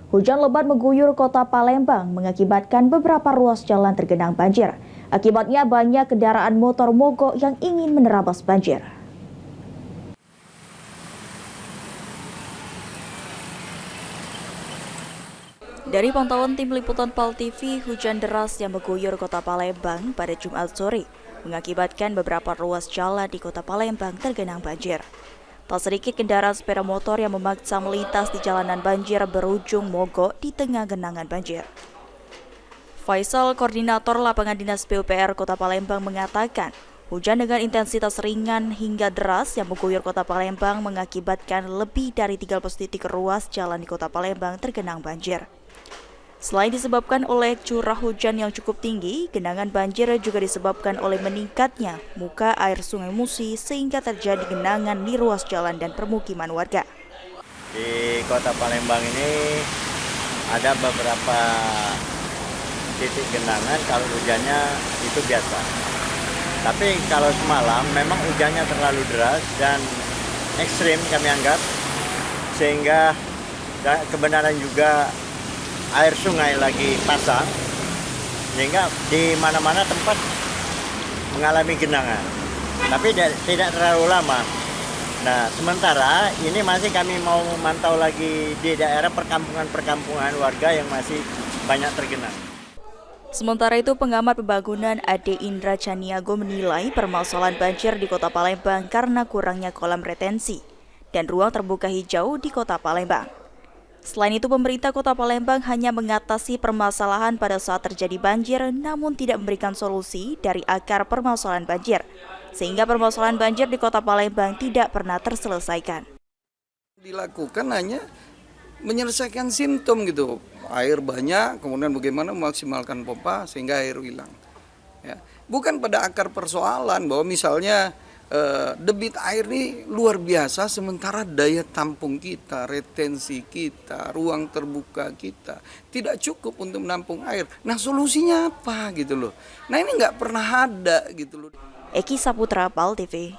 Hujan lebat mengguyur kota Palembang mengakibatkan beberapa ruas jalan tergenang banjir. Akibatnya banyak kendaraan motor mogok yang ingin menerabas banjir. Dari pantauan tim liputan PAL TV, hujan deras yang mengguyur kota Palembang pada Jumat sore mengakibatkan beberapa ruas jalan di kota Palembang tergenang banjir. Tak sedikit kendaraan sepeda motor yang memaksa melintas di jalanan banjir berujung mogok di tengah genangan banjir. Faisal, koordinator lapangan dinas PUPR Kota Palembang mengatakan, hujan dengan intensitas ringan hingga deras yang mengguyur kota Palembang mengakibatkan lebih dari 30 titik ruas jalan di kota Palembang tergenang banjir. Selain disebabkan oleh curah hujan yang cukup tinggi, genangan banjir juga disebabkan oleh meningkatnya muka air Sungai Musi sehingga terjadi genangan di ruas jalan dan permukiman warga. Di kota Palembang ini ada beberapa titik genangan, kalau hujannya itu biasa. Tapi kalau semalam memang hujannya terlalu deras dan ekstrim kami anggap, sehingga kebenaran juga air sungai lagi pasang, sehingga di mana-mana tempat mengalami genangan, tapi tidak terlalu lama. Nah, sementara ini masih kami mau mantau lagi di daerah perkampungan warga yang masih banyak tergenang. Sementara itu, pengamat pembangunan Ade Indra Caniago menilai permasalahan banjir di kota Palembang karena kurangnya kolam retensi dan ruang terbuka hijau di kota Palembang. Selain itu, pemerintah kota Palembang hanya mengatasi permasalahan pada saat terjadi banjir, namun tidak memberikan solusi dari akar permasalahan banjir, sehingga permasalahan banjir di kota Palembang tidak pernah terselesaikan. Dilakukan hanya menyelesaikan simptom gitu, air banyak, kemudian bagaimana memaksimalkan pompa sehingga air hilang. Ya. Bukan pada akar persoalan bahwa misalnya debit air ini luar biasa, sementara daya tampung kita, retensi kita, ruang terbuka kita tidak cukup untuk menampung air. Nah, solusinya apa gitu loh? Nah, ini nggak pernah ada gitu loh. Eki Saputra, PAL TV.